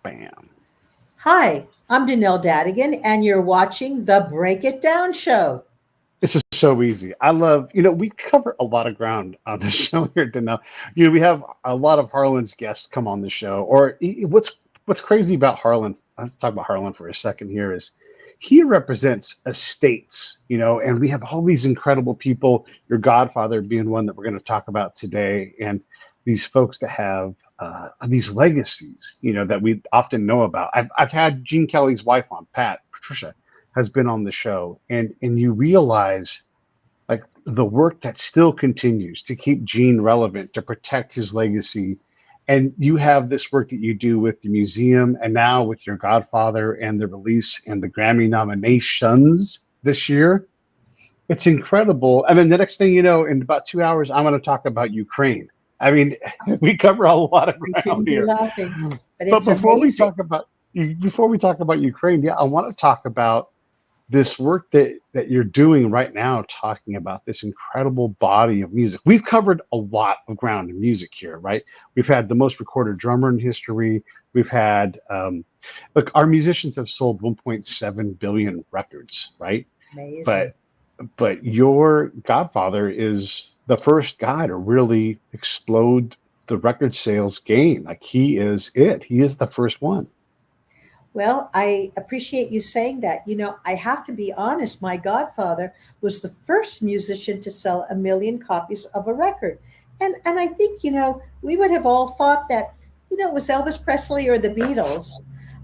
Bam. Hi, I'm Donelle Dadigan, and you're watching the Break It Down Show. This is so easy. I love, we cover a lot of ground on the show here to know. We have a lot of Harlan's guests come on the show. What's crazy about Harlan, I'll talk about Harlan for a second here, is he represents estates, and we have all these incredible people, your godfather being one that we're going to talk about today, and these folks that have these legacies, that we often know about. I've had Gene Kelly's wife on, Patricia, has been on the show, and you realize like the work that still continues to keep Gene relevant, to protect his legacy. And you have this work that you do with the museum and now with your godfather and the release and the Grammy nominations this year. It's incredible. And then the next thing you know, in about 2 hours, I'm going to talk about Ukraine. I mean, we cover a lot of We ground shouldn't be here. laughing, but But it's amazing. before we talk about Ukraine, yeah, I want to talk about this work that you're doing right now, talking about this incredible body of music. We've covered a lot of ground in music here, right? We've had the most recorded drummer in history. We've had, look, our musicians have sold 1.7 billion records, right? Amazing. But your godfather is the first guy to really explode the record sales game. Like he is it. He is the first one. Well, I appreciate you saying that. I have to be honest, my godfather was the first musician to sell a million copies of a record. And I think, we would have all thought that, it was Elvis Presley or the Beatles,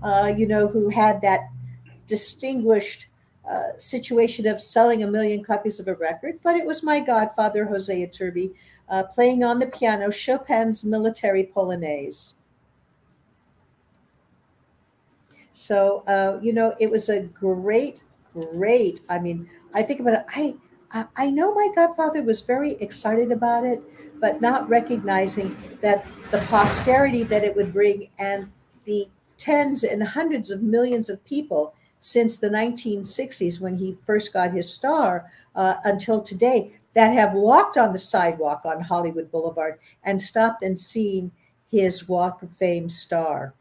who had that distinguished situation of selling a million copies of a record, but it was my godfather, Jose Iturbi, playing on the piano Chopin's Military Polonaise. So, it was a great. I mean, I think about it. I know my godfather was very excited about it, but not recognizing that the posterity that it would bring and the tens and hundreds of millions of people since the 1960s when he first got his star until today that have walked on the sidewalk on Hollywood Boulevard and stopped and seen his Walk of Fame star.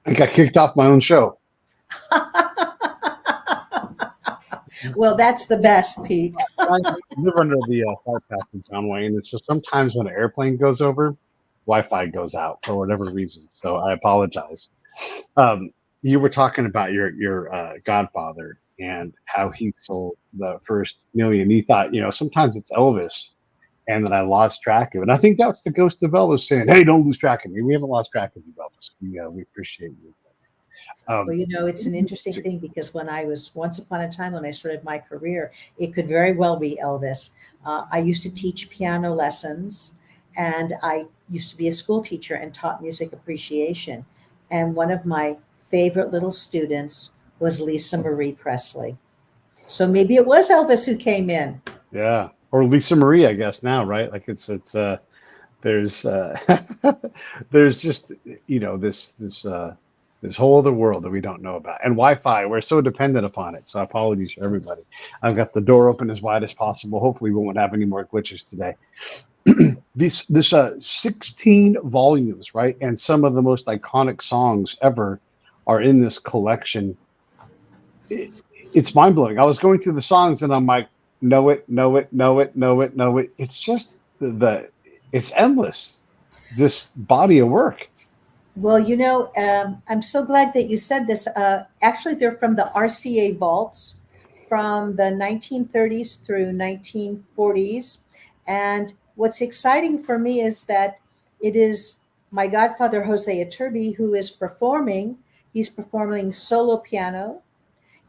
I got kicked off my own show. Well, that's the best, Pete. I live under the flight path in John Wayne, and so sometimes when an airplane goes over, Wi-Fi goes out for whatever reason. So I apologize. Um, you were talking about your godfather and how he sold the first million. He thought, sometimes it's Elvis, and then I lost track of it. And I think that's the ghost of Elvis saying, "Hey, don't lose track of me. We haven't lost track of you, Elvis. We appreciate you." Well, Um, it's an interesting thing because when I was once upon a time when I started my career, it could very well be Elvis. I used to teach piano lessons, and I used to be a school teacher and taught music appreciation. And one of my favorite little students was Lisa Marie Presley. So maybe it was Elvis who came in. yeah, or Lisa Marie, I guess now, right? Like it's there's there's just this whole other world that we don't know about, and Wi-Fi, we're so dependent upon it. So apologies for everybody. I've got the door open as wide as possible. Hopefully we won't have any more glitches today. This 16 volumes, right, and some of the most iconic songs ever are in this collection. It's mind-blowing. I was going through the songs and I'm like, know it, know it, know it, know it, know it. It's just it's endless, this body of work. Well, I'm so glad that you said this. Actually, they're from the RCA vaults from the 1930s through 1940s. And what's exciting for me is that it is my godfather, Jose Iturbi, who is performing. He's performing solo piano.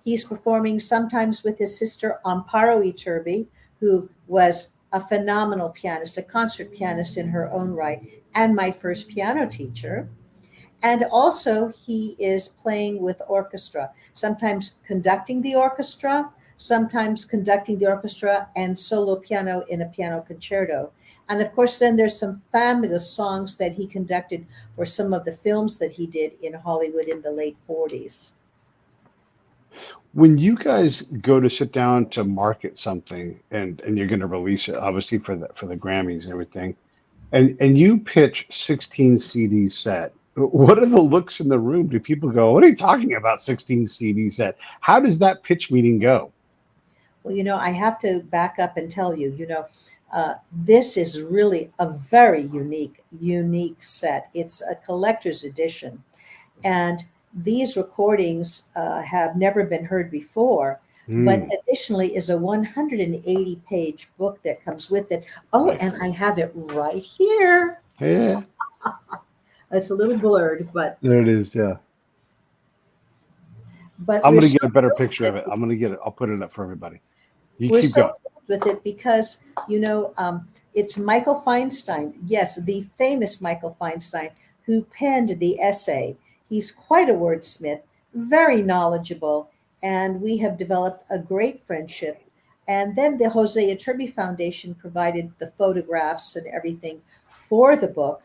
He's performing sometimes with his sister Amparo Iturbi, who was a phenomenal pianist, a concert pianist in her own right, and my first piano teacher. And also, he is playing with orchestra, sometimes conducting the orchestra, sometimes conducting the orchestra and solo piano in a piano concerto. And of course, then there's some fabulous songs that he conducted for some of the films that he did in Hollywood in the late 40s. When you guys go to sit down to market something and you're going to release it, obviously for the Grammys and everything, and you pitch 16 CD set, what are the looks in the room? Do people go, "What are you talking about, 16 CD set?" How does that pitch meeting go? Well, I have to back up and tell you, this is really a very unique set. It's a collector's edition. And these recordings have never been heard before. But Hmm. additionally, is a 180-page book that comes with it. Oh, Right. and I have it right here. Yeah, It's a little blurred, there it is. Yeah. but I'm we're going to so get a better thrilled picture with of it. it. I'm going to get it. I'll put it up for everybody. You We're keep so going. thrilled with it because it's Michael Feinstein, yes, the famous Michael Feinstein, who penned the essay. He's quite a wordsmith, very knowledgeable, and we have developed a great friendship. And then the Jose Iturbi Foundation provided the photographs and everything for the book,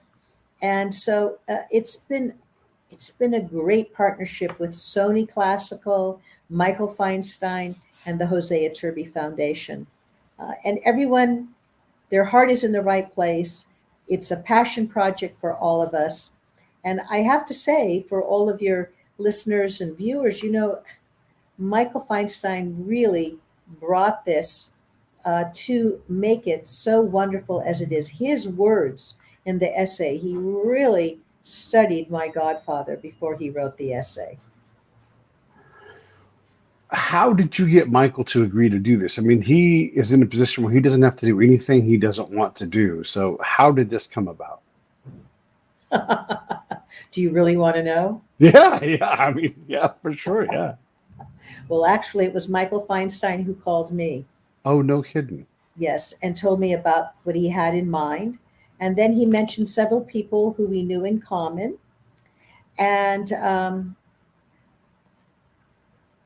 and so it's been a great partnership with Sony Classical, Michael Feinstein, and the Jose Iturbi Foundation. And everyone, their heart is in the right place. It's a passion project for all of us. And I have to say, for all of your listeners and viewers, Michael Feinstein really brought this to make it so wonderful as it is. His words in the essay, he really studied my godfather before he wrote the essay. How did you get Michael to agree to do this? I mean, he is in a position where he doesn't have to do anything he doesn't want to do. So, how did this come about? Do you really want to know? Yeah, yeah. I mean, yeah, for sure. Yeah. Well, actually, it was Michael Feinstein who called me, Oh, no kidding. yes, and told me about what he had in mind. And then he mentioned several people who we knew in common. And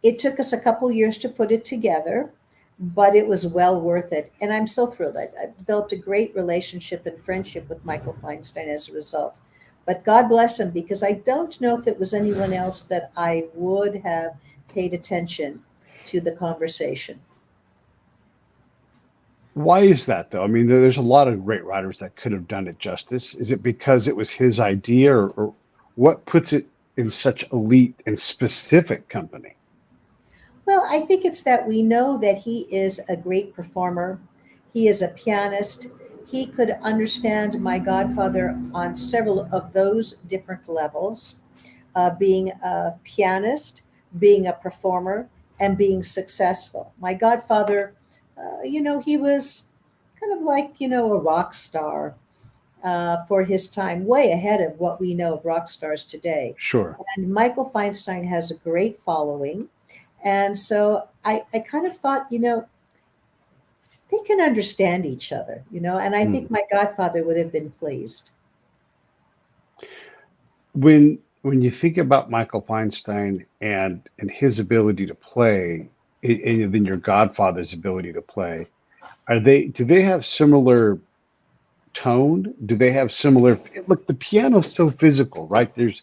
it took us a couple years to put it together, but it was well worth it. And I'm so thrilled. I've developed a great relationship and friendship with Michael Feinstein as a result. But God bless him, because I don't know if it was anyone else that I would have paid attention to the conversation. Why is that, though? I mean, there's a lot of great writers that could have done it justice. Is it because it was his idea, or what puts it in such elite and specific company? Well, I think it's that we know that he is a great performer. He is a pianist. He could understand my godfather on several of those different levels, being a pianist, being a performer, and being successful. My godfather, he was kind of like, a rock star for his time, way ahead of what we know of rock stars today. Sure. And Michael Feinstein has a great following. And so I kind of thought, they can understand each other, and I Hmm. think my godfather would have been pleased. When you think about Michael Feinstein and his ability to play, and then your Godfather's ability to play, do they have similar tone? Do they have similar look? The piano's so physical, right? Like,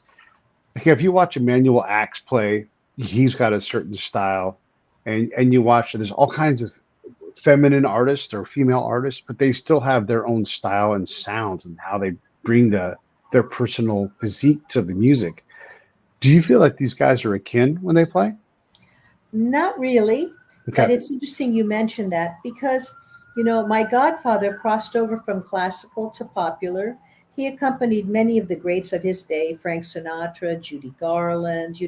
if you watch Emmanuel Axe play, he's got a certain style, and you watch there's all kinds of feminine artists or female artists, but they still have their own style and sounds and how they bring their personal physique to the music. Do you feel like these guys are akin when they play? Not really. Okay. And it's interesting you mentioned that because, my godfather crossed over from classical to popular. He accompanied many of the greats of his day, Frank Sinatra, Judy Garland,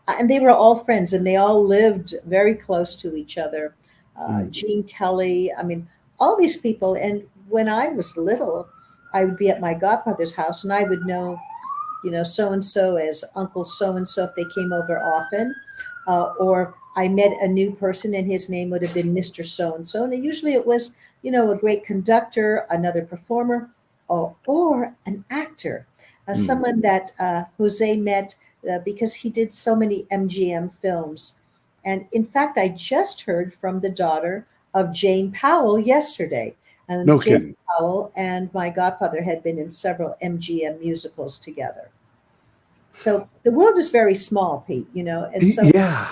and they were all friends and they all lived very close to each other. Mm. Gene Kelly, I mean, all these people. And when I was little, I would be at my godfather's house and I would know, so and so as Uncle so and so if they came over often, or I met a new person and his name would have been Mr. So and so. And usually it was, a great conductor, another performer, or an actor. Mm. someone that Jose met because he did so many MGM films. And in fact, I just heard from the daughter of Jane Powell yesterday. And No Jane kidding. Powell and my godfather had been in several MGM musicals together. So the world is very small, Pete, and so Yeah.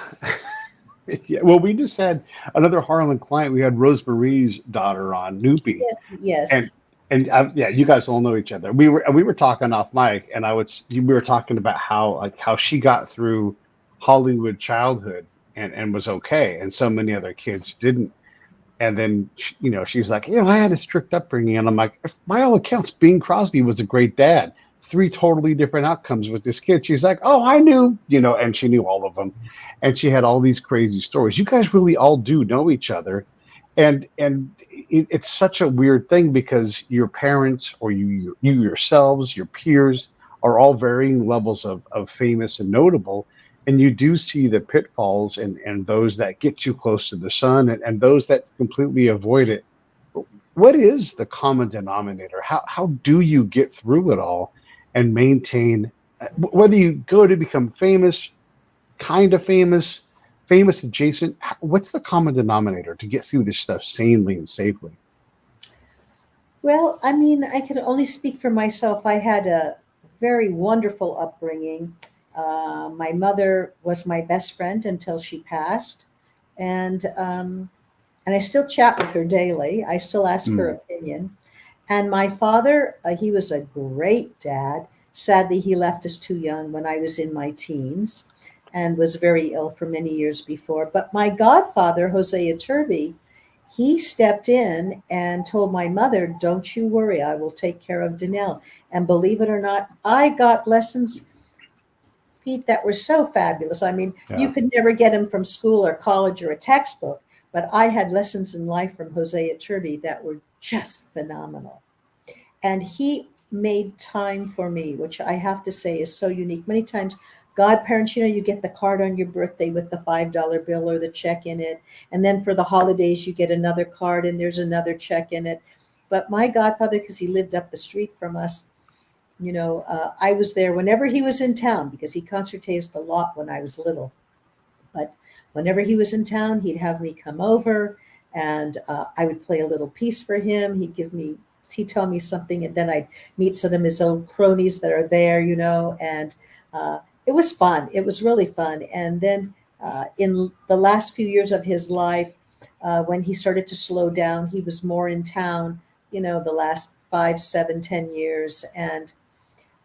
Yeah. Well, we just had another Harlan client. We had Rosemarie's daughter on, Noopy, yes, yes. and yeah, you guys all know each other. We were talking off mic, and we were talking about how she got through Hollywood childhood and was okay, and so many other kids didn't. And then she was like, I had a strict upbringing, and I'm like, by all accounts, Bing Crosby was a great dad. Three totally different outcomes with this kid. She's like, oh, I knew, and she knew all of them, and she had all these crazy stories. You guys really all do know each other, and it's such a weird thing because your parents or you yourselves, your peers are all varying levels of famous and notable, and you do see the pitfalls and those that get too close to the sun and those that completely avoid it. What is the common denominator? How do you get through it all and maintain, whether you go to become famous, kind of famous, famous adjacent, what's the common denominator to get through this stuff sanely and safely? Well, I mean, I can only speak for myself. I had a very wonderful upbringing. My mother was my best friend until she passed, and I still chat with her daily. I still ask her Mm, opinion. And my father, he was a great dad. Sadly, he left us too young when I was in my teens and was very ill for many years before. But my godfather, Jose Iturbi, he stepped in and told my mother, "Don't you worry, I will take care of Danelle." And believe it or not, I got lessons, Pete, that were so fabulous. I mean, you yeah. could never get them from school or college or a textbook, but I had lessons in life from Jose Iturbi that were just phenomenal. And he made time for me, which I have to say is so unique. Many times, godparents, you get the card on your birthday with the $5 bill or the check in it. And then for the holidays, you get another card and there's another check in it. But my godfather, because he lived up the street from us, I was there whenever he was in town because he concertized a lot when I was little. But whenever he was in town, he'd have me come over and I would play a little piece for him. He'd tell me something, and then I'd meet some of his old cronies that are there, and it was fun. It was really fun. And then in the last few years of his life, when he started to slow down, he was more in town, the last 5, 7, 10 years. And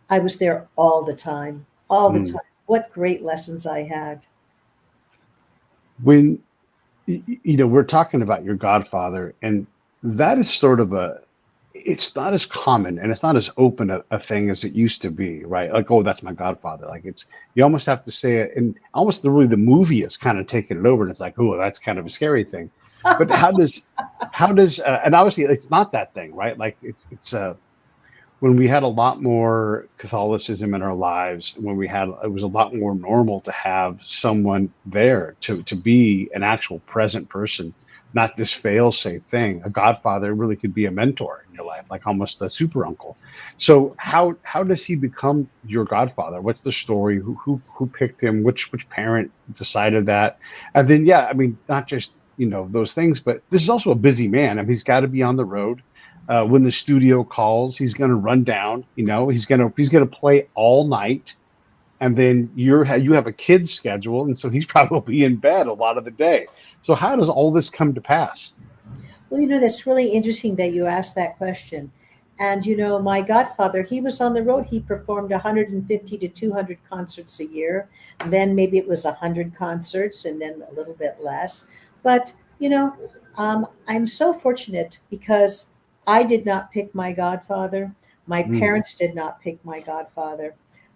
I was there all the time, all the Mm. time. What great lessons I had. When we're talking about your godfather, and that is sort of it's not as common and it's not as open a thing as it used to be, right? Like, oh, that's my godfather. Like, you almost have to say it, and almost the movie has kind of taken it over, and it's like, oh, that's kind of a scary thing. But how does and obviously it's not that thing, right? Like, it's when we had a lot more Catholicism in our lives, when it was a lot more normal to have someone there to be an actual present person, not this fail-safe thing. A godfather really could be a mentor in your life, like almost a super uncle. So how does he become your godfather? What's the story? Who picked him? Which parent decided that? And then, yeah, I mean, not just those things, but this is also a busy man. I mean, he's got to be on the road. When the studio calls, he's going to run down. He's going to play all night, and then you have a kid's schedule, and so he's probably in bed a lot of the day. So how does all this come to pass? Well, that's really interesting that you asked that question. And, my godfather, he was on the road. He performed 150 to 200 concerts a year. Then maybe it was 100 concerts and then a little bit less. But, I'm so fortunate because I did not pick my godfather. My Mm, parents did not pick my godfather.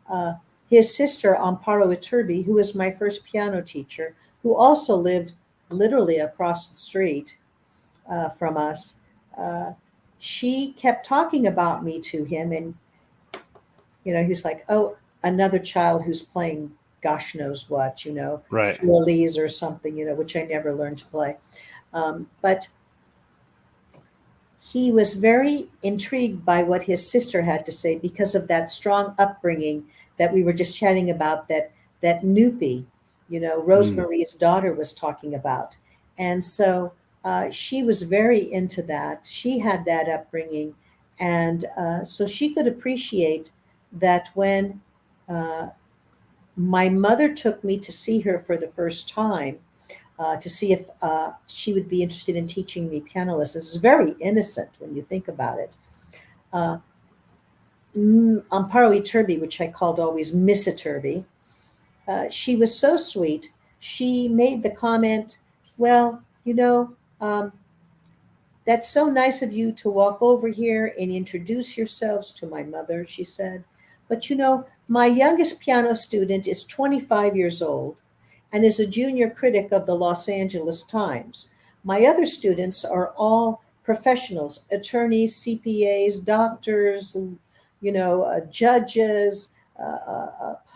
Uh, his sister, Amparo Iturbi, who was my first piano teacher, who also lived literally across the street from us, uh, she kept talking about me to him. And, he's like, oh, another child who's playing gosh knows what, right. Florlise or something, which I never learned to play. But he was very intrigued by what his sister had to say because of that strong upbringing that we were just chatting about, that Noopy, Mm. Rosemary's daughter, was talking about. And so she was very into that. She had that upbringing. And so she could appreciate that when uh, my mother took me to see her for the first time, to see if she would be interested in teaching me piano lessons. It's very innocent when you think about it. Uh, Amparo Iturbi, which I called always Miss Iturbi, she was so sweet. She made the comment, well, that's so nice of you to walk over here and introduce yourselves to my mother, she said. But my youngest piano student is 25 years old and is a junior critic of the Los Angeles Times. My other students are all professionals, attorneys, CPAs, doctors, judges,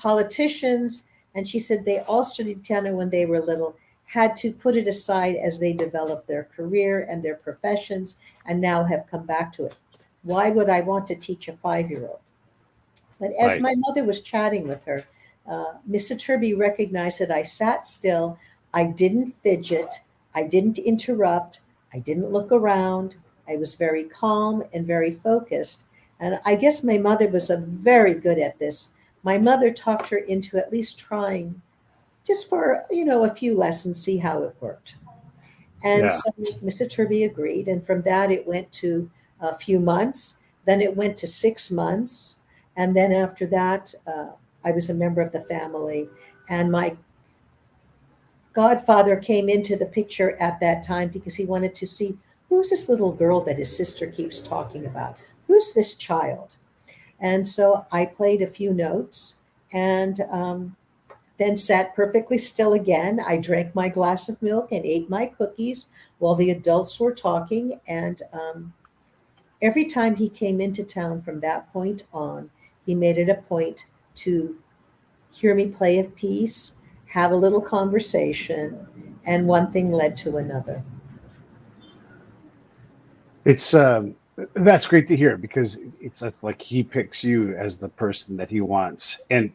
politicians. And she said they all studied piano when they were little, had to put it aside as they developed their career and their professions, and now have come back to it. Why would I want to teach a 5-year-old? But as Right. my mother was chatting with her, Miss Iturbi recognized that I sat still, I didn't fidget, I didn't interrupt, I didn't look around. I was very calm and very focused. And I guess my mother was a very good at this. My mother talked her into at least trying just for, a few lessons, see how it worked. And Yeah. so Mr. Turby agreed. And from that, it went to a few months. Then it went to 6 months. And then after that, I was a member of the family. And my godfather came into the picture at that time because he wanted to see, who's this little girl that his sister keeps talking about? Who's this child? And so I played a few notes and then sat perfectly still again. I drank my glass of milk and ate my cookies while the adults were talking. And every time he came into town from that point on, he made it a point to hear me play a piece, have a little conversation, and one thing led to another. It's that's great to hear because it's like he picks you as the person that he wants, and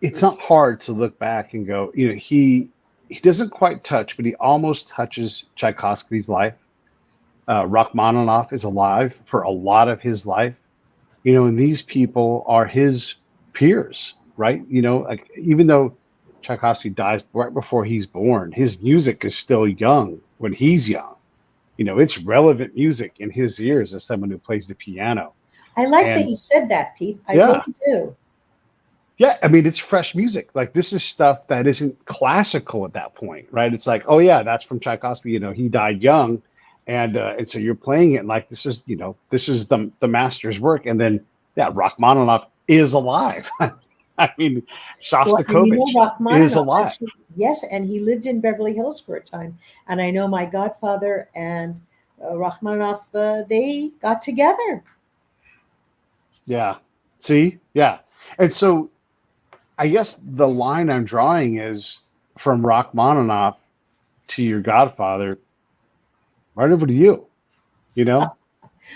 it's not hard to look back and go, he doesn't quite touch, but he almost touches Tchaikovsky's life. Rachmaninoff is alive for a lot of his life, and these people are his peers, right? Like even though Tchaikovsky dies right before he's born, his music is still young when he's young. It's relevant music in his ears as someone who plays the piano. I like that And you said that, Pete. I yeah, really do. yeah, I mean, it's fresh music. Like this is stuff that isn't classical at that point, right? It's like, oh yeah, that's from Tchaikovsky. He died young, and so you're playing it like this is the master's work, and then yeah, Rachmaninoff is alive. I mean, Well, and Shostakovich is Rachmaninoff alive. actually, yes, and he lived in Beverly Hills for a time. And I know my godfather and Rachmaninoff, they got together. Yeah. See, yeah, and so I guess the line I'm drawing is from Rachmaninoff to your godfather, right over to you. You know,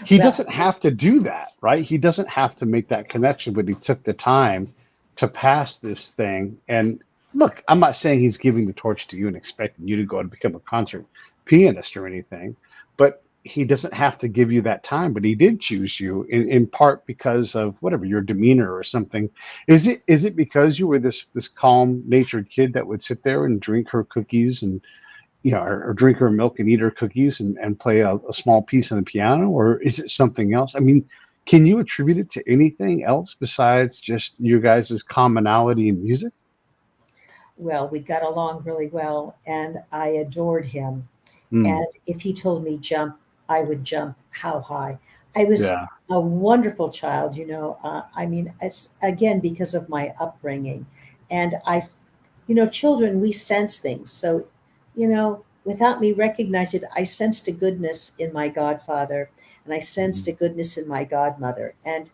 he Well, doesn't have to do that, right? He doesn't have to make that connection, but he took the time to pass this thing. And look, I'm not saying he's giving the torch to you and expecting you to go and become a concert pianist or anything, but he doesn't have to give you that time. But he did choose you in part because of whatever your demeanor or something. Is it because you were this calm natured kid that would sit there and drink her cookies and or drink her milk and eat her cookies and play a small piece on the piano, or is it something else? I mean, can you attribute it to anything else besides just you guys' commonality in music? well, we got along really well, and I adored him. Hmm. And if he told me jump, I would jump how high. I was Yeah. a wonderful child, I mean, it's, again, because of my upbringing. And children, we sense things. So, without me recognizing it, I sensed a goodness in my godfather and I sensed Mhm. a goodness in my godmother. And,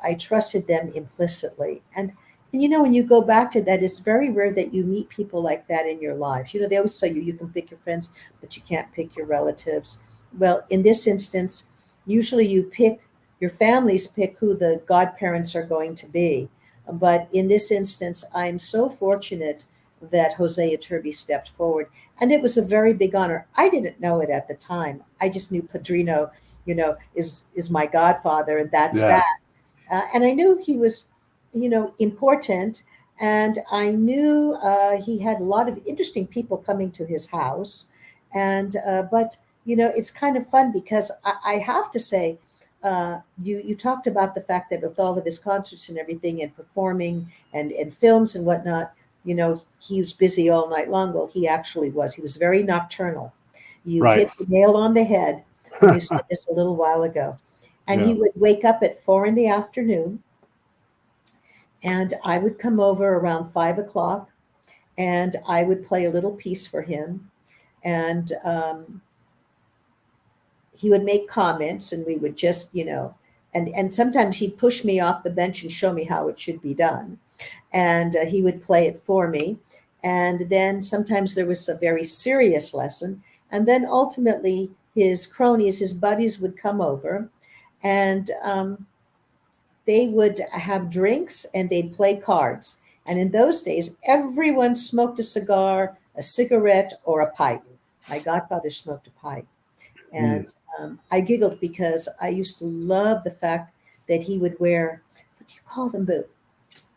I trusted them implicitly. And, And when you go back to that, it's very rare that you meet people like that in your lives. They always tell you can pick your friends, but you can't pick your relatives. Well, in this instance, usually your families pick who the godparents are going to be. But in this instance, I'm so fortunate that Jose Iturbi stepped forward. And it was a very big honor. I didn't know it at the time. I just knew Padrino, is my godfather, and that's Yeah. that. And I knew he was, important. And I knew he had a lot of interesting people coming to his house. But it's kind of fun because I have to say, you talked about the fact that with all of his concerts and everything and performing and films and whatnot, he was busy all night long. Well, he actually was. He was very nocturnal. You Right. hit the nail on the head when you said this a little while ago. And he Yeah. would wake up at 4 in the afternoon, and I would come over around 5 o'clock, and I would play a little piece for him. And he would make comments, and we would just, and sometimes he'd push me off the bench and show me how it should be done. And he would play it for me. And then sometimes there was a very serious lesson. And then ultimately, his cronies, his buddies would come over, and they would have drinks and they'd play cards. And in those days, everyone smoked a cigar, a cigarette, or a pipe. My godfather smoked a pipe. Mm. And I giggled because I used to love the fact that he would wear, what do you call them,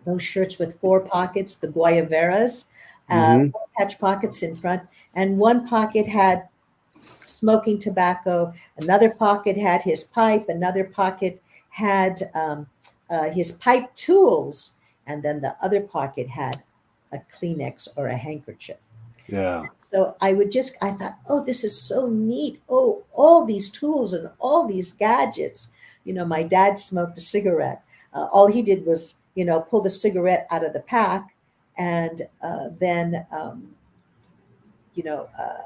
those shirts with four pockets, the guayaveras, Hmm. patch pockets in front, and one pocket had smoking tobacco, another pocket had his pipe, another pocket had his pipe tools, and then the other pocket had a Kleenex or a handkerchief. Yeah. So I thought, oh, this is so neat. Oh, all these tools and all these gadgets. My dad smoked a cigarette. All he did was, pull the cigarette out of the pack, and then, you know, uh,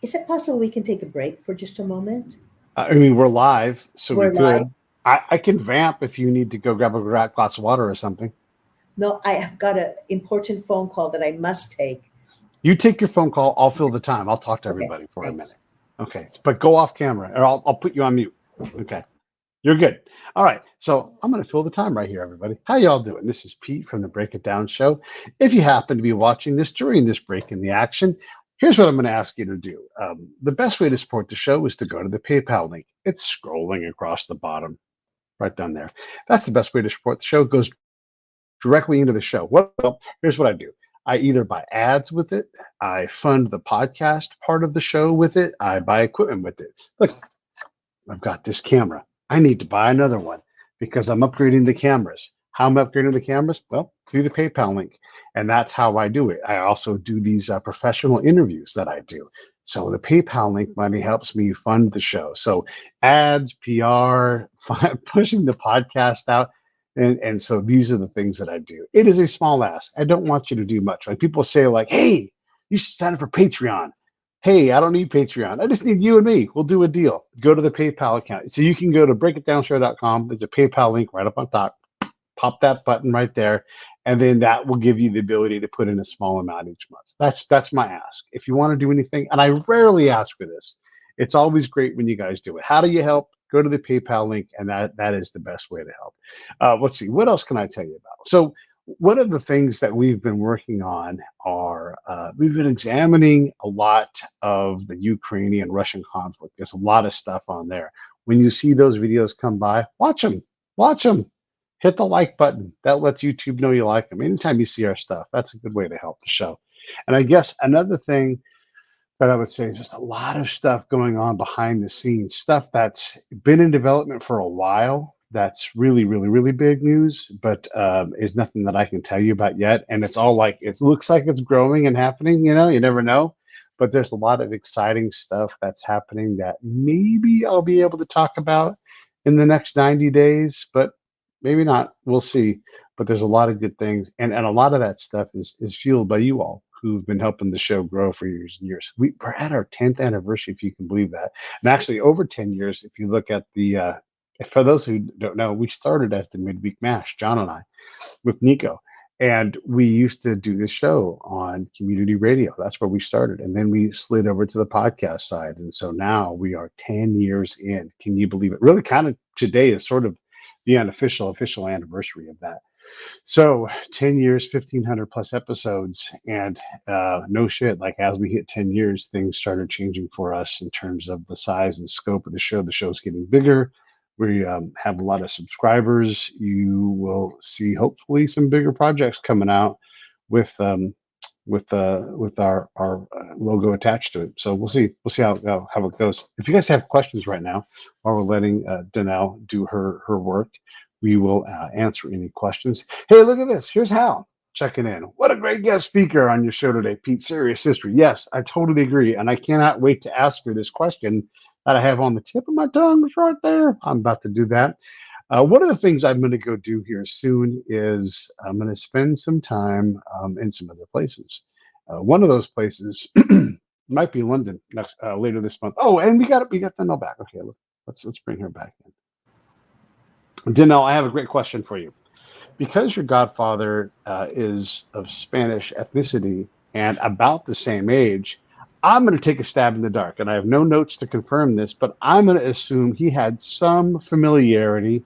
is it possible we can take a break for just a moment? I mean, we're live, so we We're live. could. I can vamp if you need to go grab a glass of water or something. No, I have got an important phone call that I must take. You take your phone call. I'll fill the time. I'll talk to Okay, everybody for a minute. thanks. Okay. But go off camera or I'll put you on mute. Okay. You're good. All right. So I'm going to fill the time right here, everybody. How y'all doing? This is Pete from the Break It Down Show. If you happen to be watching this during this break in the action, here's what I'm going to ask you to do. The best way to support the show is to go to the PayPal link. It's scrolling across the bottom, right down there. That's the best way to support the show. It goes directly into the show. Well, here's what I do. I either buy ads with it, I fund the podcast part of the show with it, I buy equipment with it. Look, I've got this camera. I need to buy another one because I'm upgrading the cameras. How am I upgrading the cameras? Well, through the PayPal link. And that's how I do it. I also do these professional interviews that I do. So the PayPal link money helps me fund the show. So ads, PR, pushing the podcast out. And so these are the things that I do. It is a small ask. I don't want you to do much. When people say like, hey, you should sign up for Patreon. Hey, I don't need Patreon. I just need you and me. We'll do a deal. Go to the PayPal account. So you can go to breakitdownshow.com. There's a PayPal link right up on top. Pop that button right there. And then that will give you the ability to put in a small amount each month. That's my ask. If you want to do anything, and I rarely ask for this, it's always great when you guys do it. How do you help? Go to the PayPal link, and that is the best way to help. Let's see. What else can I tell you about? So one of the things that we've been working on are we've been examining a lot of the Ukrainian Russian conflict. There's a lot of stuff on there. When you see those videos come by, watch them. Watch them. Hit the like button. That lets YouTube know you like them. Anytime you see our stuff, that's a good way to help the show. And I guess another thing that I would say is just a lot of stuff going on behind the scenes, stuff that's been in development for a while. That's really, really, really big news, but is nothing that I can tell you about yet. And it's all like, it looks like it's growing and happening, you never know. But there's a lot of exciting stuff that's happening that maybe I'll be able to talk about in the next 90 days, but maybe not. We'll see. But there's a lot of good things. And a lot of that stuff is fueled by you all who've been helping the show grow for years and years. We're at our 10th anniversary, if you can believe that. And actually over 10 years, if you look at the For those who don't know, we started as the Midweek Mash, John and I, with Nico. And we used to do this show on community radio. That's where we started. And then we slid over to the podcast side. And so now we are 10 years in. Can you believe it? Really, kind of today is sort of the unofficial, official anniversary of that. So 10 years, 1,500 plus episodes. And no shit, like as we hit 10 years, things started changing for us in terms of the size and scope of the show. The show's getting bigger. We have a lot of subscribers. You will see hopefully some bigger projects coming out with our logo attached to it. So we'll see how it goes. If you guys have questions right now, while we're letting Donelle do her work, we will answer any questions. Hey, look at this. Here's Hal checking in. What a great guest speaker on your show today, Pete. Serious history. Yes, I totally agree, and I cannot wait to ask her this question that I have on the tip of my tongue right there. I'm about to do that. One of the things I'm going to go do here soon is I'm going to spend some time in some other places. One of those places might be London next later this month. Oh, and we got Donelle back. Okay, let's bring her back in. Donelle, I have a great question for you. Because your godfather is of Spanish ethnicity and about the same age, I'm going to take a stab in the dark, and I have no notes to confirm this, but I'm going to assume he had some familiarity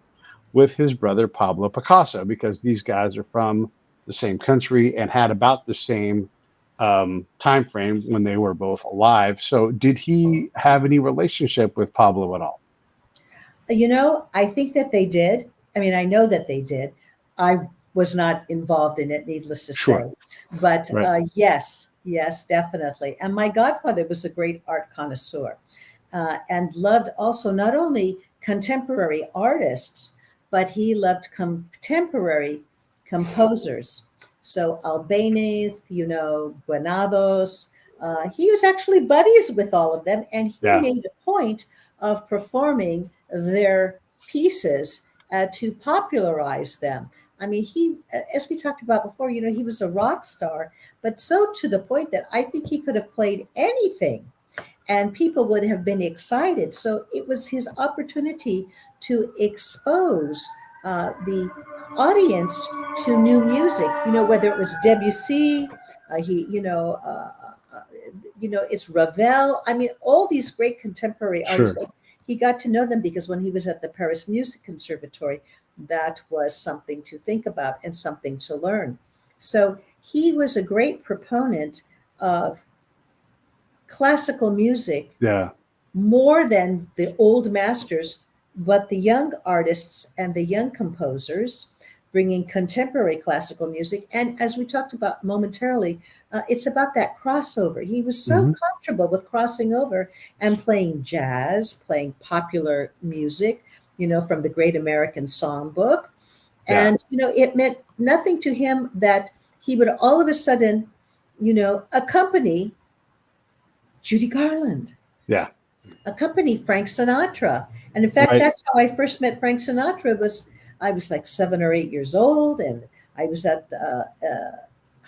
with his brother Pablo Picasso, because these guys are from the same country and had about the same time frame when they were both alive. So did he have any relationship with Pablo at all? I think that they did. I mean, I know that they did. I was not involved in it, needless to say. But right. Yes, definitely. And my godfather was a great art connoisseur and loved also not only contemporary artists, but he loved contemporary composers. So Albéniz, Granados. He was actually buddies with all of them, and he made a point of performing their pieces to popularize them. I mean, he, as we talked about before, he was a rock star, but so to the point that I think he could have played anything and people would have been excited. So it was his opportunity to expose the audience to new music, whether it was Debussy, it's Ravel. I mean, all these great contemporary artists. Sure. He got to know them because when he was at the Paris Music Conservatory, that was something to think about and something to learn. So he was a great proponent of classical music, more than the old masters, but the young artists and the young composers, bringing contemporary classical music. And as we talked about momentarily, it's about that crossover. He was so comfortable with crossing over and playing jazz, playing popular music, from the Great American Songbook. And, it meant nothing to him that he would all of a sudden, accompany Judy Garland. Yeah. Accompany Frank Sinatra. And in fact, that's how I first met Frank Sinatra. I was like 7 or 8 years old, and I was at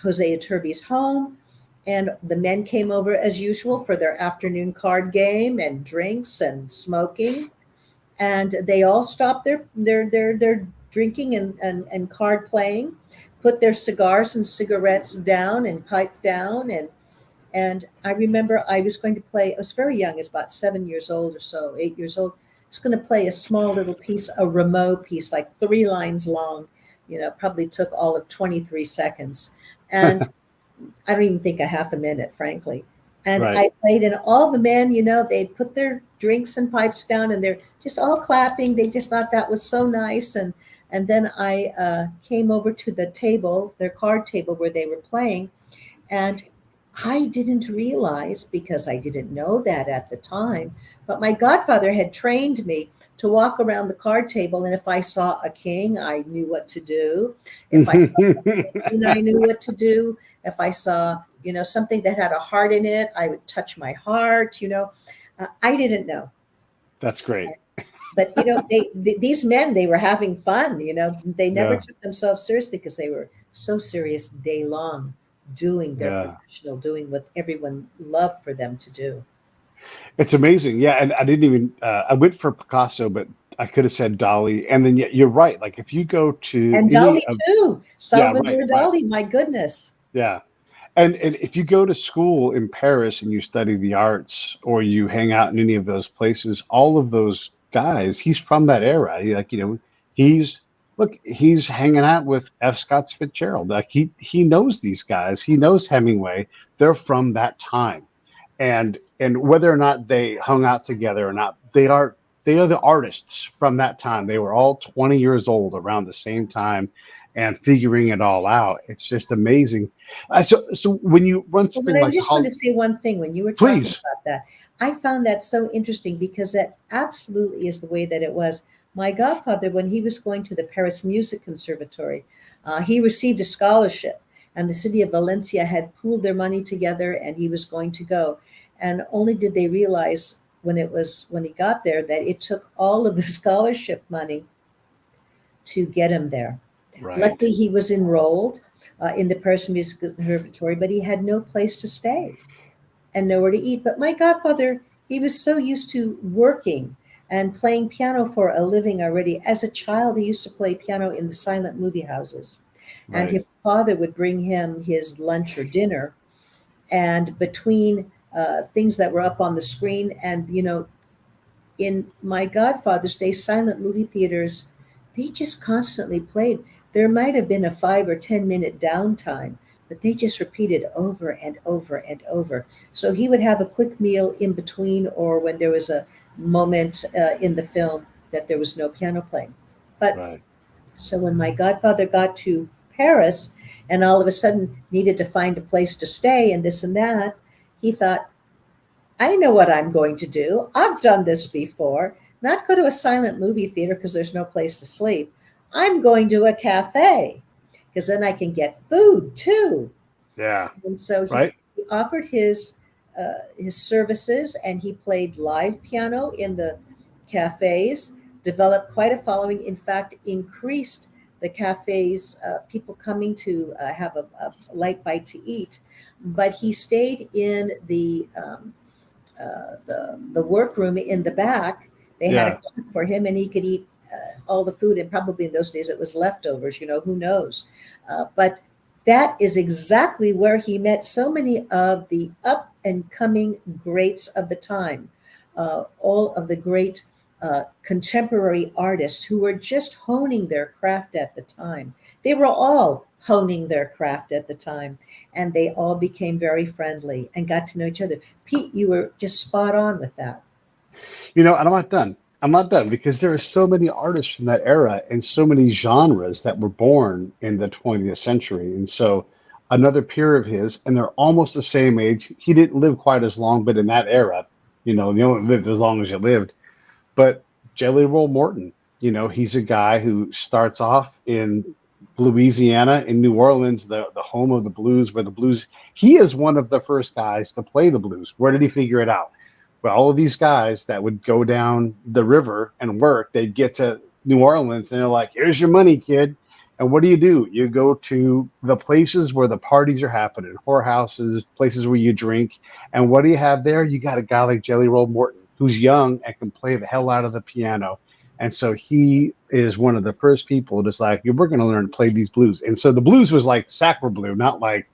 Jose Iturbi's home, and the men came over as usual for their afternoon card game and drinks and smoking. And they all stopped their drinking and card playing, put their cigars and cigarettes down and piped down. And I remember I was going to play, I was very young, I was about 7 years old or so, 8 years old. I was going to play a small little piece, a Rameau piece, like 3 lines long, probably took all of 23 seconds. And I don't even think a half a minute, frankly. And I played, and all the men, they'd put their drinks and pipes down, and they're just all clapping. They just thought that was so nice. And then I came over to the table, their card table where they were playing, and I didn't realize, because I didn't know that at the time, but my godfather had trained me to walk around the card table, and if I saw a king, I knew what to do. If I saw a queen, I knew what to do. If I saw, something that had a heart in it, I would touch my heart. I didn't know. That's great. But these men, they were having fun. They never took themselves seriously because they were so serious day long, doing their professional, doing what everyone loved for them to do. It's amazing. Yeah. And I didn't even, I went for Picasso, but I could have said Dolly, and then you're right. Like if you go to And any Dali of, too. yeah, right, Salvador right, Dali, my goodness. yeah. And if you go to school in Paris and you study the arts or you hang out in any of those places, all of those guys, he's from that era. Like, he's he's hanging out with F. Scott Fitzgerald. Like he knows these guys. He knows Hemingway. They're from that time. And whether or not they hung out together or not, they are the artists from that time. They were all 20 years old around the same time and figuring it all out. It's just amazing. So when you run Well, something but I like just want to say one thing when you were talking please, about that. I found that so interesting because that absolutely is the way that it was. My godfather, when he was going to the Paris Music Conservatory, he received a scholarship, and the city of Valencia had pooled their money together, and he was going to go. And only did they realize when he got there that it took all of the scholarship money to get him there. right, Luckily, he was enrolled in the Paris Music Conservatory, but he had no place to stay and nowhere to eat. But my godfather, he was so used to working and playing piano for a living already. As a child, he used to play piano in the silent movie houses. And right, his father would bring him his lunch or dinner. And between things that were up on the screen, and, in my godfather's day, silent movie theaters, they just constantly played. There might have been a 5 or 10 minute downtime, but they just repeated over and over and over. So he would have a quick meal in between, or when there was a moment in the film that there was no piano playing. But right. so when my godfather got to Paris and all of a sudden needed to find a place to stay and this and that, he thought, I know what I'm going to do. I've done this before. Not go to a silent movie theater because there's no place to sleep. I'm going to a cafe because then I can get food too. Yeah, And so right. he offered his services, and he played live piano in the cafes. Developed quite a following. In fact, increased the cafes people coming to have a light bite to eat. But he stayed in the workroom in the back. They had a Yeah. cook for him, and he could eat all the food. And probably in those days it was leftovers. Who knows? But that is exactly where he met so many of the up and coming greats of the time, all of the great contemporary artists who were just honing their craft at the time. They were all honing their craft at the time, and they all became very friendly and got to know each other. Pete, you were just spot on with that. And I'm not done. I'm not done because there are so many artists from that era and so many genres that were born in the 20th century. And so another peer of his, and they're almost the same age. He didn't live quite as long, but in that era, you only lived as long as you lived. But Jelly Roll Morton, he's a guy who starts off in Louisiana, in New Orleans, the home of the blues, where the blues, he is one of the first guys to play the blues. Where did he figure it out? Well, all of these guys that would go down the river and work, they'd get to New Orleans and they're like, here's your money, kid. And what do? You go to the places where the parties are happening, whorehouses, places where you drink. And what do you have there? You got a guy like Jelly Roll Morton, who's young and can play the hell out of the piano. And so he is one of the first people just like, we're going to learn to play these blues. And so the blues was like sacre blue, not like,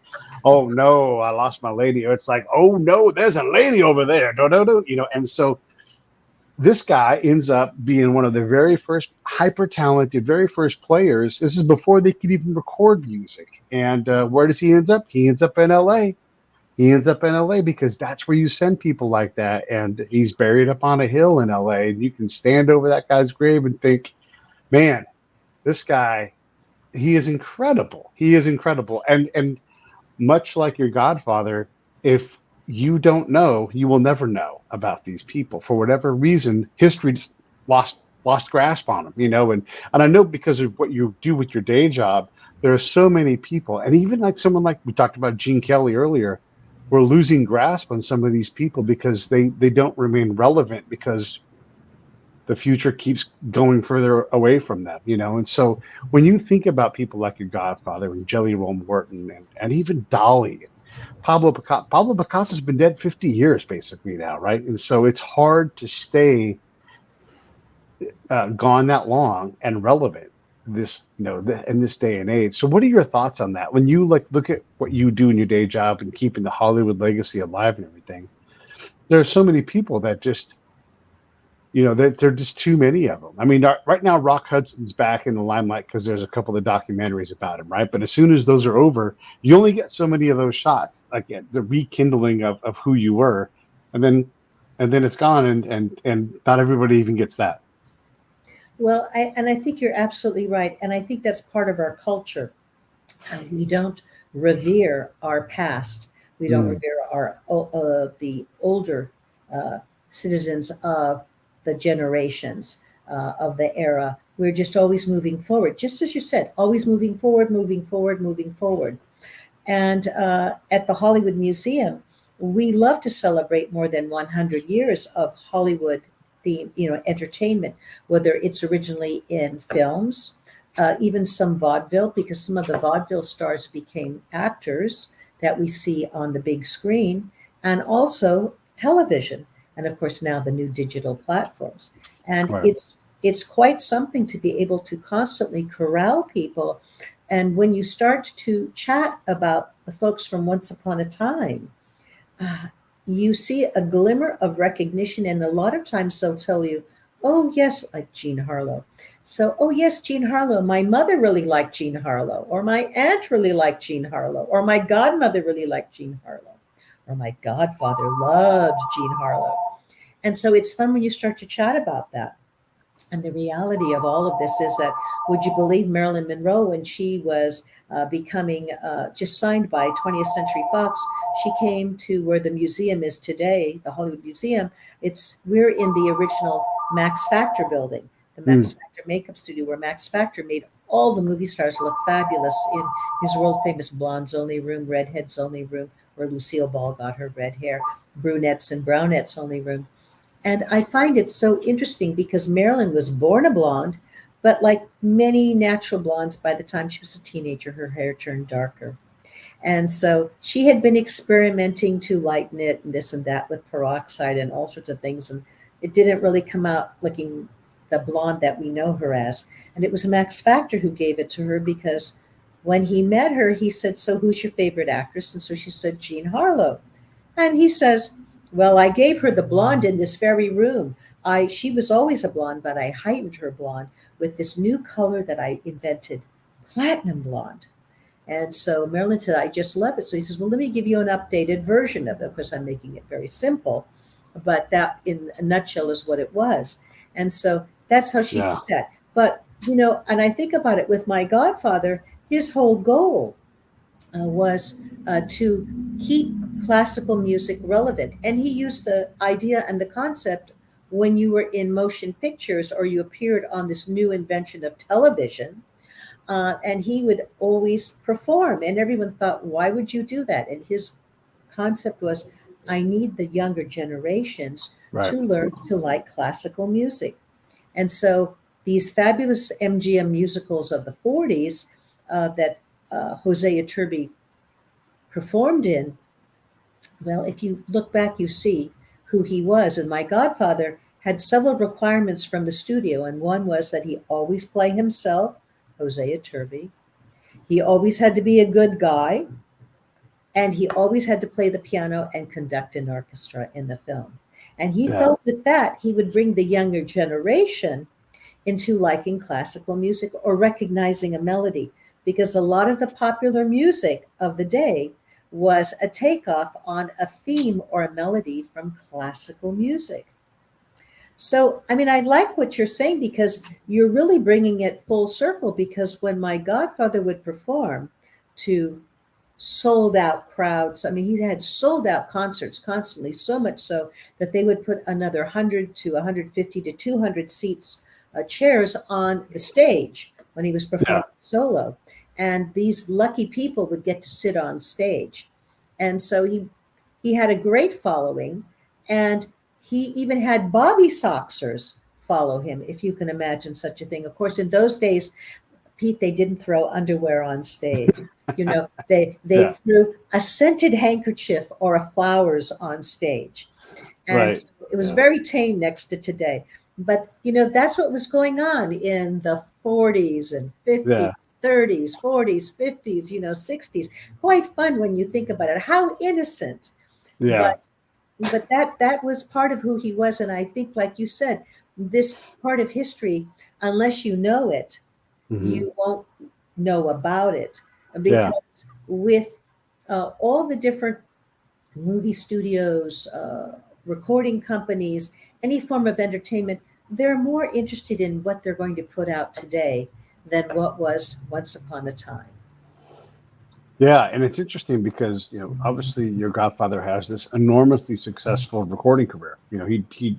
oh no, I lost my lady. It's like, oh no, there's a lady over there. No. And so this guy ends up being one of the very first hyper talented, very first players. This is before they could even record music. And where does he end up? He ends up in LA. He ends up in LA because that's where you send people like that. And he's buried up on a hill in LA. And you can stand over that guy's grave and think, man, this guy, he is incredible. He is incredible. And much like your godfather, if you don't know, you will never know about these people. For whatever reason, history just lost grasp on them, and I know because of what you do with your day job, there are so many people, and even like someone like we talked about Gene Kelly earlier, we're losing grasp on some of these people because they don't remain relevant because the future keeps going further away from them, And so when you think about people like your godfather and Jelly Roll Morton and even Dolly, Pablo Picasso's been dead 50 years basically now, right? And so it's hard to stay gone that long and relevant this in this day and age. So what are your thoughts on that when you like look at what you do in your day job and keeping the Hollywood legacy alive and everything? There are so many people that just there are just too many of them. I mean, right now Rock Hudson's back in the limelight because there's a couple of documentaries about him, right? But as soon as those are over, you only get so many of those shots, like the rekindling of who you were, and then it's gone, and not everybody even gets that. Well, I think you're absolutely right. And I think that's part of our culture. We don't revere our past. We don't Mm, revere the older uh, citizens of the generations of the era. We're just always moving forward, just as you said, always moving forward, moving forward, moving forward. And at the Hollywood Museum, we love to celebrate more than 100 years of Hollywood theme, entertainment, whether it's originally in films, even some vaudeville, because some of the vaudeville stars became actors that we see on the big screen, and also television, and of course now the new digital platforms. And right. it's quite something to be able to constantly corral people. And when you start to chat about the folks from Once Upon a Time, uh, you see a glimmer of recognition. And a lot of times they'll tell you, oh, yes, like Jean Harlow. So, oh, yes, Jean Harlow. My mother really liked Jean Harlow, or my aunt really liked Jean Harlow, or my godmother really liked Jean Harlow, or my godfather loved Jean Harlow. And so it's fun when you start to chat about that. And the reality of all of this is that, would you believe Marilyn Monroe, when she was becoming just signed by 20th Century Fox, she came to where the museum is today, the Hollywood Museum. We're in the original Max Factor building, the Mm, Max Factor makeup studio, where Max Factor made all the movie stars look fabulous in his world famous blondes only room, redheads only room, where Lucille Ball got her red hair, brunettes and brownettes only room. And I find it so interesting because Marilyn was born a blonde, but like many natural blondes, by the time she was a teenager, her hair turned darker. And so she had been experimenting to lighten it and this and that with peroxide and all sorts of things. And it didn't really come out looking the blonde that we know her as. And it was Max Factor who gave it to her because when he met her, he said, so who's your favorite actress? And so she said, Jean Harlow. And he says, well, I gave her the blonde in this very room. She was always a blonde, but I heightened her blonde with this new color that I invented, platinum blonde. And so Marilyn said, I just love it. So he says, well, let me give you an updated version of it. Of course, I'm making it very simple, but that in a nutshell is what it was. And so that's how she did yeah. that. But, and I think about it with my godfather, his whole goal was to keep classical music relevant. And he used the idea and the concept when you were in motion pictures or you appeared on this new invention of television. And he would always perform. And everyone thought, why would you do that? And his concept was, I need the younger generations Right. to learn to like classical music. And so these fabulous MGM musicals of the 40s that Jose Iturbi performed in, well, if you look back, you see who he was. And my godfather had several requirements from the studio. And one was that he always play himself, Jose Iturbi. He always had to be a good guy. And he always had to play the piano and conduct an orchestra in the film. And he Yeah. felt with that, he would bring the younger generation into liking classical music or recognizing a melody, because a lot of the popular music of the day was a takeoff on a theme or a melody from classical music. So, I mean, I like what you're saying because you're really bringing it full circle. Because when my godfather would perform to sold out crowds, I mean, he had sold out concerts constantly, so much so that they would put another 100 to 150 to 200 seats, chairs on the stage when he was Yeah. performing solo. And these lucky people would get to sit on stage. And so he had a great following, and he even had Bobby Soxers follow him, if you can imagine such a thing. Of course, in those days, Pete, they didn't throw underwear on stage. They Yeah. threw a scented handkerchief or a flowers on stage. And Right. so it was Yeah. very tame next to today. But that's what was going on in the 40s and 50s, Yeah. 30s, 40s, 50s, 60s. Quite fun when you think about it. How innocent. Yeah. But that was part of who he was. And I think, like you said, this part of history, unless you know it, Hmm. you won't know about it, Yeah. because with all the different movie studios, recording companies, any form of entertainment, they're more interested in what they're going to put out today than what was once upon a time. Yeah, and it's interesting because obviously your godfather has this enormously successful recording career. He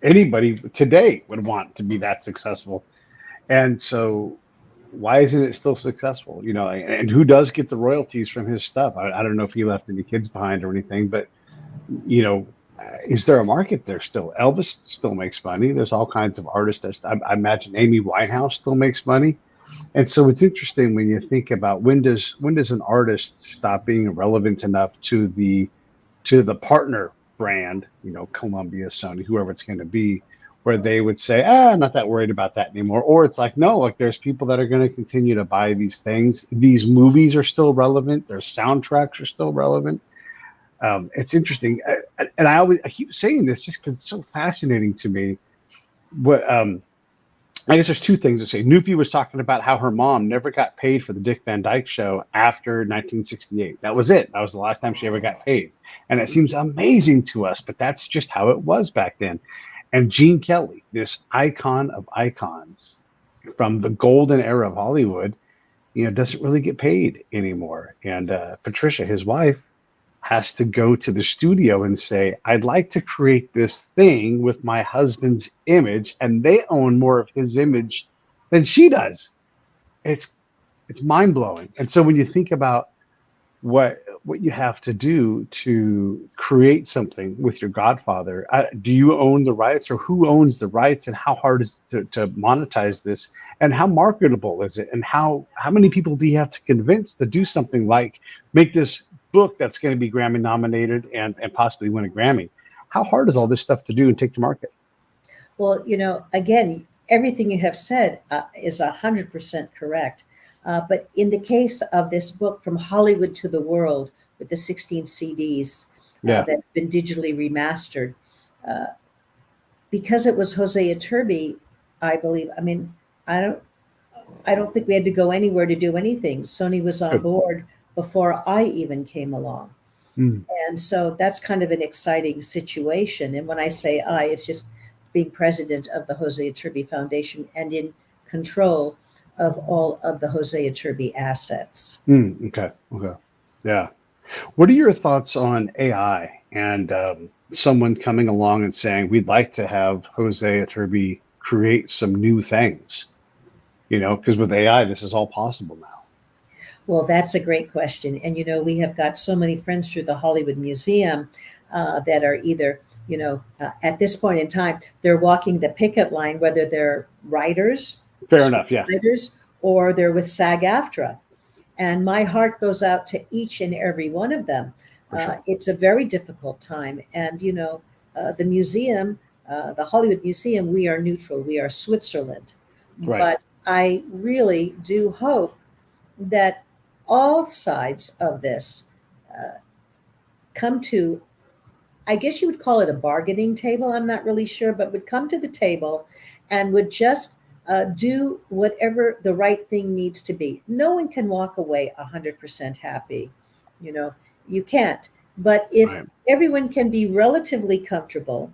anybody today would want to be that successful, and so why isn't it still successful? And who does get the royalties from his stuff? I don't know if he left any kids behind or anything, but you know, is there a market there still? Elvis still makes money. There's all kinds of artists that I imagine Amy Winehouse still makes money. And so it's interesting when you think about when does an artist stop being relevant enough to the partner brand, Columbia, Sony, whoever it's going to be, where they would say, I'm not that worried about that anymore. Or it's like, no, like there's people that are going to continue to buy these things. These movies are still relevant. Their soundtracks are still relevant. It's interesting. And I keep saying this just because it's so fascinating to me. What I guess there's two things to say. Nupi was talking about how her mom never got paid for the Dick Van Dyke Show after 1968. That was it. That was the last time she ever got paid. And it seems amazing to us, but that's just how it was back then. And Gene Kelly, this icon of icons from the golden era of Hollywood, doesn't really get paid anymore. And Patricia, his wife, has to go to the studio and say, I'd like to create this thing with my husband's image, and they own more of his image than she does. It's mind blowing. And so when you think about what you have to do to create something with your godfather, do you own the rights, or who owns the rights, and how hard is it to monetize this, and how marketable is it, and how many people do you have to convince to do something like make this book that's going to be Grammy nominated and possibly win a Grammy? How hard is all this stuff to do and take to market? Well, again, everything you have said is 100% correct. But in the case of this book, From Hollywood to the World, with the 16 CDs Yeah. that have been digitally remastered, uh, because it was Jose Iturbi, I believe. I mean, I don't, I don't think we had to go anywhere to do anything. Sony was on Good. board before I even came along. Mm. And so that's kind of an exciting situation. And when I say I, it's just being president of the Jose Iturbi Foundation and in control of all of the Jose Iturbi assets. Okay. Okay. Yeah. What are your thoughts on AI and someone coming along and saying, we'd like to have Jose Iturbi create some new things? Because with AI, this is all possible now. Well, that's a great question. And, we have got so many friends through the Hollywood Museum that are either, at this point in time, they're walking the picket line, whether they're writers, Fair enough. Yeah. writers, or they're with SAG-AFTRA. And my heart goes out to each and every one of them. For sure. It's a very difficult time. And, the museum, the Hollywood Museum, we are neutral. We are Switzerland. Right. But I really do hope that all sides of this come to, I guess you would call it a bargaining table. I'm not really sure, but would come to the table and would just do whatever the right thing needs to be. No one can walk away 100% happy. You can't. But if Right. everyone can be relatively comfortable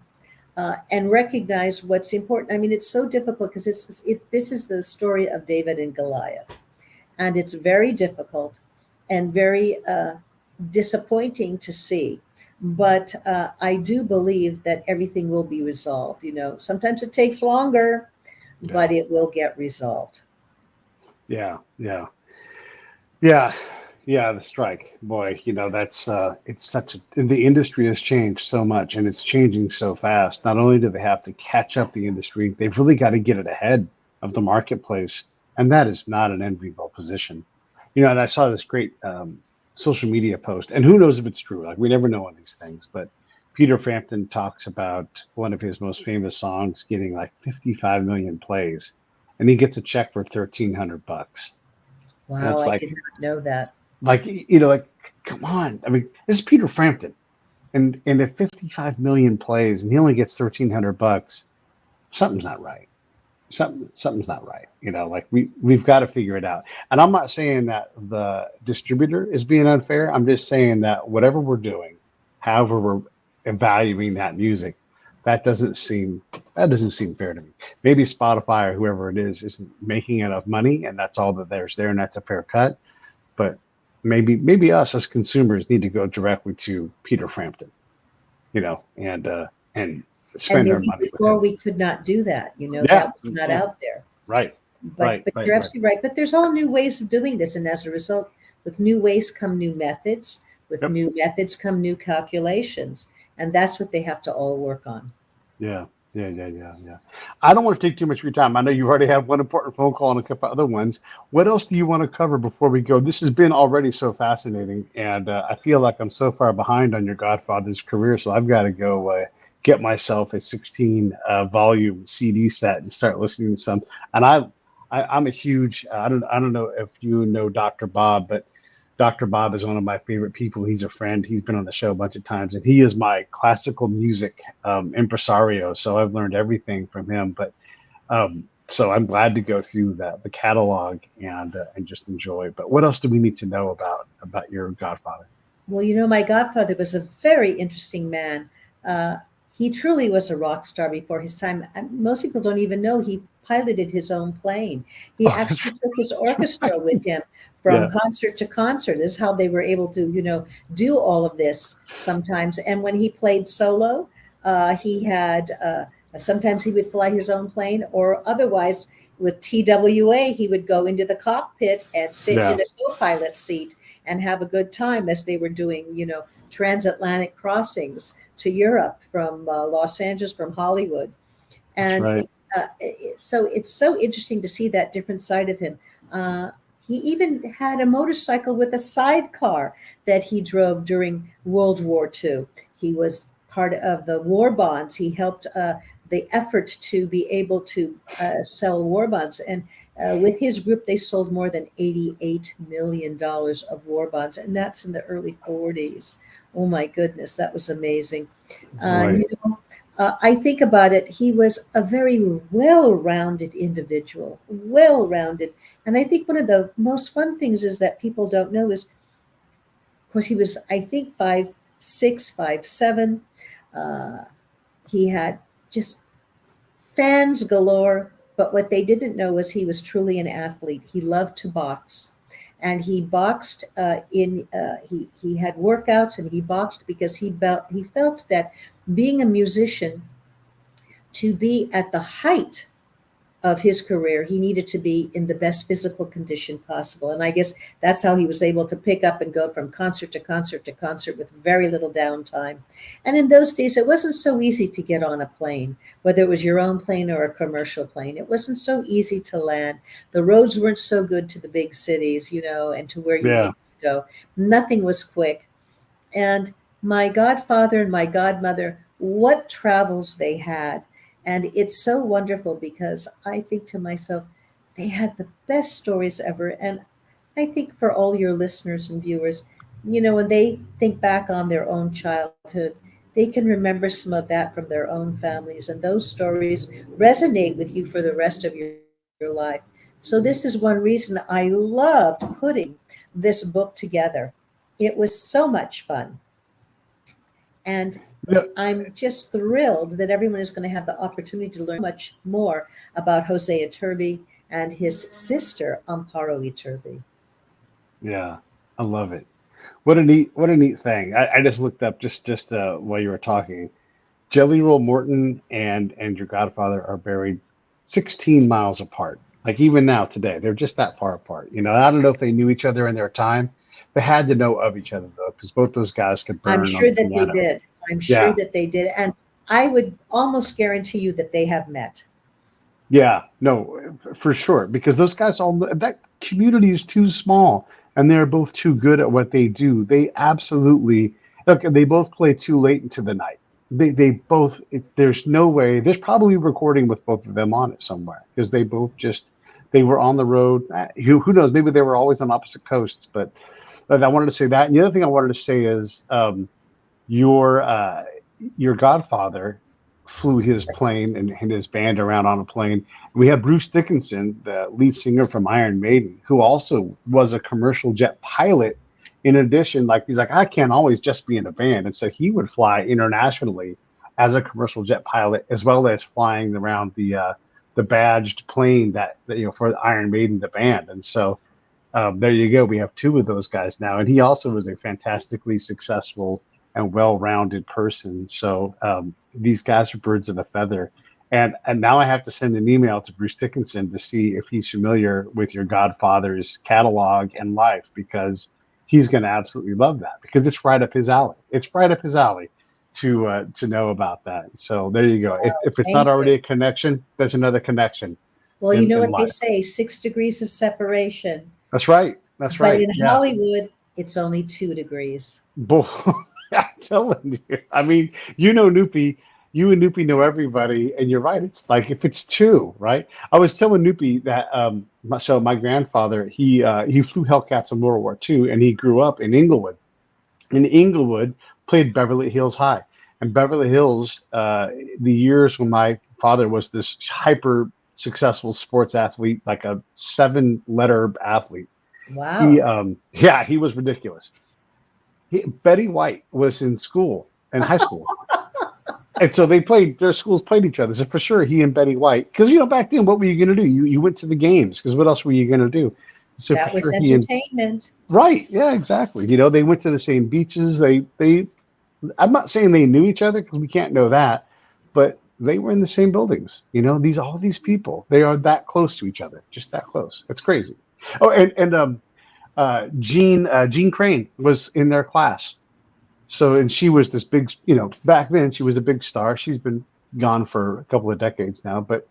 and recognize what's important, I mean, it's so difficult because this is the story of David and Goliath. And it's very difficult and very disappointing to see. But I do believe that everything will be resolved. Sometimes it takes longer, but it will get resolved. Yeah. Yeah. Yeah. Yeah. The strike, boy, that's it's the industry has changed so much, and it's changing so fast. Not only do they have to catch up the industry, they've really got to get it ahead of the marketplace. And that is not an enviable position. And I saw this great social media post, and who knows if it's true? Like, we never know on these things, but Peter Frampton talks about one of his most famous songs getting like 55 million plays, and he gets a check for $1,300. And Wow, it's I did like, not know that. like, come on. I mean, this is Peter Frampton, and if 55 million plays and he only gets $1,300, something's not right. Something's not right. Like we've got to figure it out. And I'm not saying that the distributor is being unfair. I'm just saying that whatever we're doing, however we're evaluating that music, that doesn't seem fair to me. Maybe Spotify or whoever it is isn't making enough money, and that's all that there's there, and that's a fair cut. But maybe us as consumers need to go directly to Peter Frampton, and And spend our maybe money with before him. we could not do that, Yeah, that was not yeah, out there. right, But right, but right, you're right. absolutely right. But there's all new ways of doing this, and as a result, with new ways come new methods. With Yep. new methods come new calculations, and that's what they have to all work on. Yeah, yeah. I don't want to take too much of your time. I know you already have one important phone call and a couple other ones. What else do you want to cover before we go? This has been already so fascinating, and I feel like I'm so far behind on your Godfather's career, so I've got to go get myself a 16 volume CD set and start listening to some. And I'm a huge. I don't know if you know Dr. Bob, but Dr. Bob is one of my favorite people. He's a friend. He's been on the show a bunch of times, and he is my classical music impresario. So I've learned everything from him. But so I'm glad to go through the catalog and just enjoy. But what else do we need to know about your Godfather? Well, my godfather was a very interesting man. Uh, he truly was a rock star before his time. And most people don't even know he piloted his own plane. He Oh, actually took his that's orchestra with right. him from Yeah, concert to concert. This is how they were able to, do all of this sometimes. And when he played solo, he had sometimes he would fly his own plane, or otherwise with TWA, he would go into the cockpit and sit in yeah, the co-pilot seat and have a good time as they were doing, transatlantic crossings to Europe from Los Angeles, from Hollywood. that's And right. so it's so interesting to see that different side of him. Uh, he even had a motorcycle with a sidecar that he drove during World War II. He was part of the war bonds. He helped the effort to be able to sell war bonds. And with his group, they sold more than $88 million of war bonds. And that's in the early 40s. Oh my goodness, that was amazing. Boy, I think about it, he was a very well rounded individual, well rounded. And I think one of the most fun things is that people don't know is, of course, he was, I think, 5'6", 5'7". Uh, he had just fans galore. But what they didn't know was he was truly an athlete. He loved to box. And he boxed he had workouts, and he boxed because he felt that being a musician, to be at the height of his career, he needed to be in the best physical condition possible. And I guess that's how he was able to pick up and go from concert to concert to concert with very little downtime. And in those days, it wasn't so easy to get on a plane, whether it was your own plane or a commercial plane. It wasn't so easy to land. The roads weren't so good to the big cities, and to where you yeah. needed to go. Nothing was quick. And my godfather and my godmother, what travels they had. And it's so wonderful because I think to myself, they had the best stories ever. And I think for all your listeners and viewers, when they think back on their own childhood, they can remember some of that from their own families. And those stories resonate with you for the rest of your life. So, this is one reason I loved putting this book together. It was so much fun. And Yeah. I'm just thrilled that everyone is going to have the opportunity to learn much more about Jose Iturbi and his sister, Amparo Iturbi. Yeah, I love it. What a neat thing. I just looked up just while you were talking. Jelly Roll Morton and your Godfather are buried 16 miles apart. Like even now today, they're just that far apart. I don't know if they knew each other in their time. They had to know of each other though, because both those guys could I'm burn on sure the that they piano. did. I'm sure Yeah, that they did. And I would almost guarantee you that they have met. yeah, no, for sure. Because those guys all that community is too small, and they're both too good at what they do. They absolutely. Look, they both play too late into the night. They both. There's no way. There's probably a recording with both of them on it somewhere because they both just they were on the road. Who knows? Maybe they were always on opposite coasts. But I wanted to say that. And the other thing I wanted to say is your your godfather flew his plane and his band around on a plane. We had Bruce Dickinson, the lead singer from Iron Maiden, who also was a commercial jet pilot. In addition, like he's like, I can't always just be in a band, and so he would fly internationally as a commercial jet pilot, as well as flying around the badged plane that for Iron Maiden, the band. And so there you go. We have two of those guys now, and he also was a fantastically successful and well-rounded person. So these guys are birds of a feather. And now I have to send an email to Bruce Dickinson to see if he's familiar with your godfather's catalog and life, because he's going to absolutely love that, because it's right up his alley. It's right up his alley to know about that. So there you go. If it's not already a connection, there's another connection. Well, you know what they say, 6 degrees of separation. That's right. That's right. But in Hollywood, it's only 2 degrees. I'm telling you. I mean, Noopy, you and Noopy know everybody, and you're right. It's like if it's 2, right? I was telling Noopy that my grandfather, he flew Hellcats in World War II, and he grew up in Inglewood. And Inglewood played Beverly Hills High. And Beverly Hills, the years when my father was this hyper successful sports athlete, like a 7-letter athlete. Wow. He was ridiculous. Betty White was in high school. And so their schools played each other. So for sure, he and Betty White, because, back then, what were you going to do? You went to the games, because what else were you going to do? So that was entertainment. Right. Yeah, exactly. They went to the same beaches. I'm not saying they knew each other, because we can't know that, but they were in the same buildings. All these people, they are that close to each other, just that close. It's crazy. Oh, and Jean Crane was in their class. So, and she was this big, back then she was a big star. She's been gone for a couple of decades now, but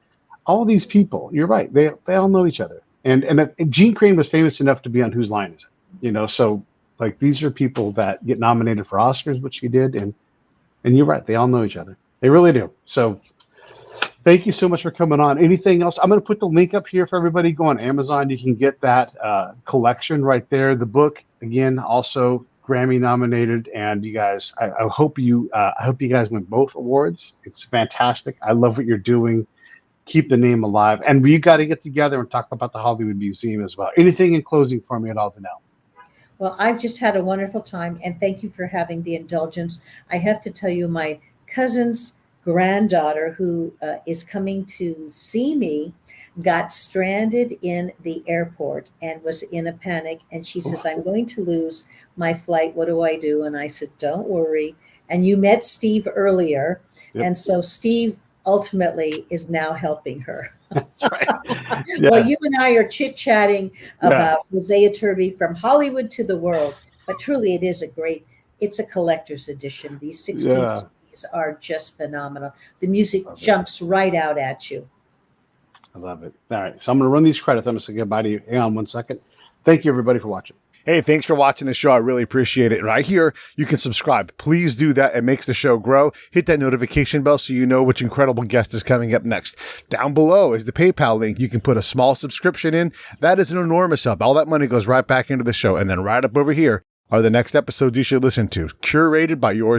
all these people, you're right. They all know each other. And Jean Crane was famous enough to be on Whose Line Is It? So like these are people that get nominated for Oscars, which she did. And you're right. They all know each other. They really do. So thank you so much for coming on. Anything else? I'm going to put the link up here for everybody. Go on Amazon. You can get that collection right there. The book, again, also Grammy nominated, and you guys, I hope you guys win both awards. It's fantastic. I love what you're doing. Keep the name alive, and we got to get together and talk about the Hollywood Museum as well. Anything in closing for me at all, Donelle? Well, I've just had a wonderful time, and thank you for having the indulgence. I have to tell you, my cousin's granddaughter, who is coming to see me, got stranded in the airport and was in a panic. And she says, I'm going to lose my flight. What do I do? And I said, don't worry. And you met Steve earlier. Yep. And so Steve ultimately is now helping her. That's right. Yeah. Well, you and I are chit-chatting about Jose Iturbi, From Hollywood to the World. But truly, it's a collector's edition. These 16 CDs are just phenomenal. The music jumps right out at you. I love it. All right. So I'm going to run these credits. I'm going to say goodbye to you. Hang on one second. Thank you, everybody, for watching. Hey, thanks for watching the show. I really appreciate it. Right here, you can subscribe. Please do that. It makes the show grow. Hit that notification bell so you know which incredible guest is coming up next. Down below is the PayPal link. You can put a small subscription in. That is an enormous help. All that money goes right back into the show. And then right up over here are the next episodes you should listen to, curated by yours